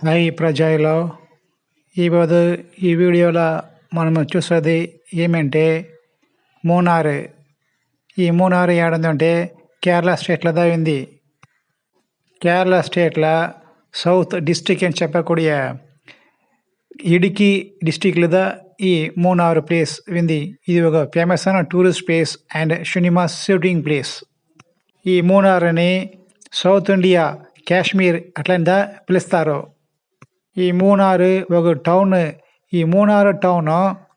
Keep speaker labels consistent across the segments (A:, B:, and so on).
A: Hi ప్రజలు, ఈరోజు ఈ వీడియోలో మనము చూసేది ఏమంటే మూనార్. ఈ మూనార్ ఏడుందంటే కేరళ స్టేట్లో ఉంది. కేరళ స్టేట్లో సౌత్ డిస్ట్రిక్ట్ అని చెప్పக்கூடிய ఇടുക്കി డిస్ట్రిక్ట్లో ఈ మూనార్ ప్లేస్ ఉంది. ఇది ఒక ఫేమస్ అయిన tourist place and cinema shooting place. ఈ మూనార్ని సౌత్ ఇండియా కాశ్మీర్ అట్లా పిలుస్తారు. ఈ మూనార్ ఒక టౌన్. ఈ మూనార్ టౌన్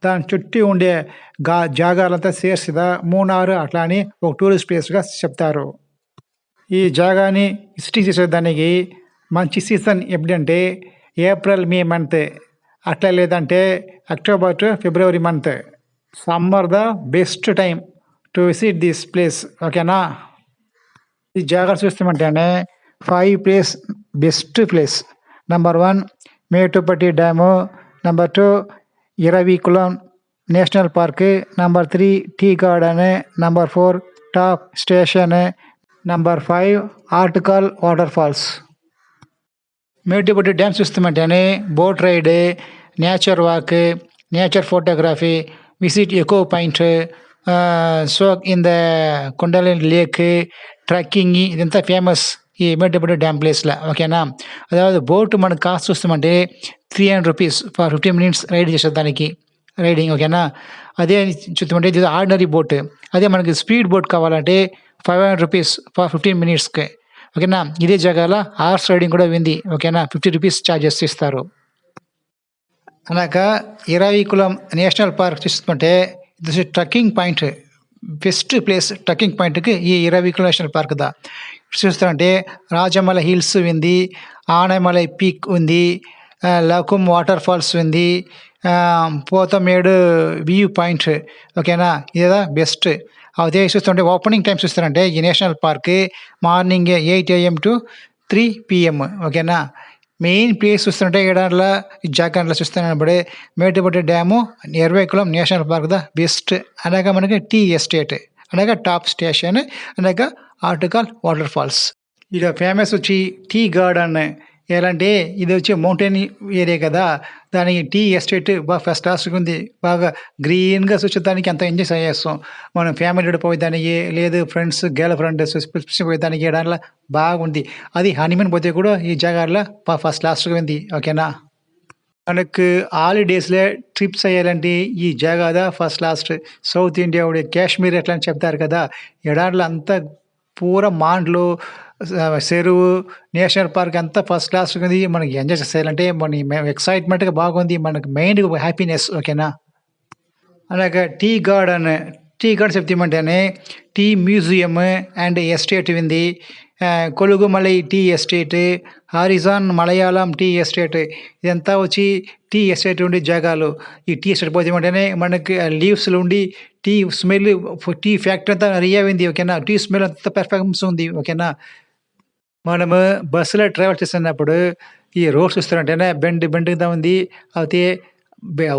A: దాని చుట్టూ ఉండే జాగాలంతా చేర్చిదా మూనార్ అట్లా అని ఒక టూరిస్ట్ ప్లేస్గా చెప్తారు. ఈ జాగాని విజిటింగ్ చేసేదానికి మంచి సీజన్ ఎప్పుడంటే ఏప్రిల్ మే మంత్, అట్లా లేదంటే October to February month. Summer the best time to visit this place. ఓకేనా? ఈ జాగా చూస్తామంటేనే 5 place best place. Number 1 Mattupetty dam, number 2 Eravikulam national park, number 3 tea garden, number 4 top station, number 5 article water falls. Mattupetty dam చూస్తామంటేనే boat ride, nature walk, nature photography, visit echo point, soak in the Kundala lake, trekking, ఇదంతా famous ఈ Mattupetty dam ప్లేస్లో. ఓకేనా? అதாவது boat మనకు cost చూస్తామంటే 300 rupees for 15 minutes ride చేసేదానికి riding. ఓకేనా? అదే చూస్తామంటే ఇది ఆర్డినరీ బోట్. అదే మనకి స్పీడ్ బోట్ కావాలంటే 500 రూపీస్ ఫర్ 15 మినిట్స్కి. ఓకేనా? ఇదే జగాలో హార్స్ రైడింగ్ కూడా ఉంది. ఓకేనా? 50 రూపీస్ ఛార్జెస్ ఇస్తారు. అనగా ఇరవికులం నేషనల్ పార్క్ చూసుకుంటే ఇది trekking point. Best place trekking పాయింట్కి ఈ ఇరవికులం నేషనల్ పార్క్ దా. చూస్తారంటే రాజమల హిల్స్ ఉంది, ఆనమలై పీక్ ఉంది, లకుం వాటర్ ఫాల్స్ ఉంది, పోతమేడు వ్యూ పాయింట్. ఓకేనా? ఇదా బెస్ట్. అదే చూస్తుంటే ఓపెనింగ్ టైం చూస్తారంటే ఈ national park morning 8 AM to 3 PM. ఓకేనా? మెయిన్ ప్లేస్ చూస్తుంటే ఏడాదిలో ఈ జాగాలో చూస్తున్నప్పుడే Mattupetty dam, Eravikulam national park the best. అనగా మనకి టీ ఎస్టేట్, అనగా టాప్ స్టేషన్, అనగా ఆర్టికల్ వాటర్ ఫాల్స్. ఇక్కడ ఫేమస్ వచ్చి టీ గార్డెన్. ఎలాంటి ఇది వచ్చి మౌంటైన్ ఏరియా కదా, దానికి టీ ఎస్టేట్ బాగా ఫస్ట్ క్లాస్గా ఉంది. బాగా గ్రీన్గా చూసేదానికి అంత ఎంజాయ్ చేస్తాం. మనం ఫ్యామిలీతో పోయేదానికి, లేదు ఫ్రెండ్స్ గర్ల్ ఫ్రెండ్ పోయేదానికి ఏడాదిలో బాగుంది. అది హనీమూన్ పోతే కూడా ఈ జాగాలో ఫస్ట్ క్లాస్గా ఉంది. ఓకేనా? మనకు హాలిడేస్లో ట్రిప్స్ అయ్యాలంటే ఈ జాగా first last. South India Kashmir ఎట్లా అని చెప్తారు కదా, ఎడారిలో అంతా పూర మాండ్లు, చెరువు, నేషనల్ పార్క్ అంతా ఫస్ట్ క్లాస్ ఉంది. మనకి ఎంజాయ్ చేయాలంటే మన ఎక్సైట్మెంట్గా బాగుంది. మనకు మెయిన్ హ్యాపీనెస్. ఓకేనా? అలాగే టీ గార్డెన్. టీ గార్డెన్ చెప్తామంటేనే టీ మ్యూజియం అండ్ ఎస్టేట్ ఉంది. Kolukkumalai tea estate, Harrison Malayalam tea estate, ఇదంతా వచ్చి టీ ఎస్టేట్ ఉండి జాగాలు. ఈ టీ ఎస్టేట్ పోతామంటేనే మనకి లీవ్స్లో ఉండి టీ స్మెల్, టీ ఫ్యాక్టరీ అంతా రియా ఉంది. ఓకేనా? టీ స్మెల్ అంతా పెర్ఫార్మెన్స్ ఉంది. ఓకేనా? మనము బస్సులో ట్రావెల్ చేస్తున్నప్పుడు ఈ రోడ్స్ చూస్తారంటేనే బెండ్గా ఉంది. అయితే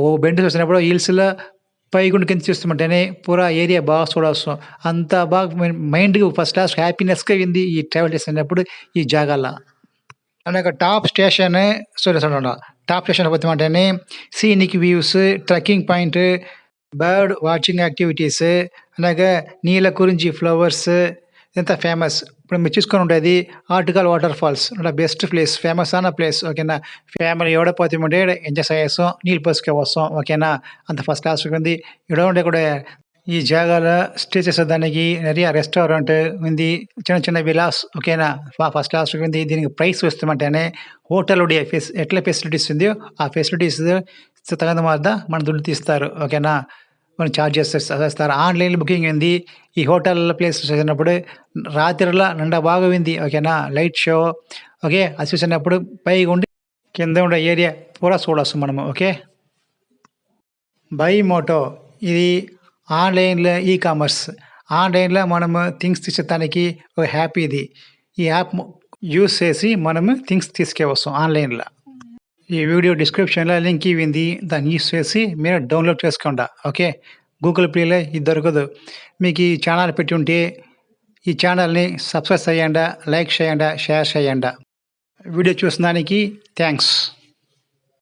A: ఓ బెండ్ చూస్తున్నప్పుడు హిల్స్లో పైగుండి కింద చూస్తామంటేనే పూరా ఏరియా బాగా చూడవచ్చు. అంత బాగా మైండ్కి ఫస్ట్ క్లాస్ హ్యాపీనెస్గా ఉంది ఈ ట్రావెల్ చేస్తున్నప్పుడు ఈ జాగాలో. అనగా టాప్ స్టేషన్ టాప్ స్టేషన్ పోతామంటేనే scenic views, trekking point, bird watching activities, అలాగే నీలకురించి ఫ్లవర్స్, ఇదంతా ఫేమస్. ఇప్పుడు మీరు చూసుకొని ఉంటుంది article water falls, best place, famous అన్న ప్లేస్. ఓకేనా? ఫ్యామిలీ ఎవడ పోతామంటే ఎంజాయ్ చేస్తాం, నీళ్ళు పోసుకే వస్తాం. ఓకేనా? అంత ఫస్ట్ క్లాస్ ఉంది. ఇక్కడ ఉండే కూడా ఈ జాగాలో స్టే చేసేదానికి நிறைய రెస్టారెంట్ ఉంది, చిన్న చిన్న విలాస్. ఓకేనా? ఫస్ట్ క్లాస్ ఉంది. దీనికి ప్రైస్ వస్తామంటేనే హోటల్ ఉడే ఎట్లా ఫెసిలిటీస్ ఉందో ఆ ఫెసిలిటీస్ తగిన వద్ద మన దుడ్డు తీస్తారు. ఓకేనా? మనం ఛార్జ్ చేస్తారు. ఆన్లైన్లో బుకింగ్ ఉంది. ఈ హోటల్ ప్లేస్ చూసినప్పుడు రాత్రిలో నిండా బాగా ఉంది. ఓకేనా? Light show. ఓకే, అది చూసినప్పుడు పైగా ఉండి కింద ఉండే ఏరియా పూరా చూడవచ్చు మనము. ఓకే. బై మోటో ఇది ఆన్లైన్లో కామర్స్. ఆన్లైన్లో మనము థింగ్స్ తీసేదానికి ఒక యాప్ ఇది. ఈ యాప్ యూస్ చేసి మనము థింగ్స్ తీసుకెవస్తాం ఆన్లైన్లో. ఈ వీడియో డిస్క్రిప్షన్లో లింక్ ఇవ్వింది, దాన్ని యూస్ చేసి మీరు డౌన్లోడ్ చేసుకోండి. ఓకే. గూగుల్ ప్లేలో ఇది దొరకదు. మీకు ఈ ఛానల్ పెట్టి ఉంటే ఈ ఛానల్ని సబ్స్క్రైబ్ చేయండి, లైక్ చేయండి, షేర్ చేయండి. వీడియో చూసినందుకు థాంక్స్.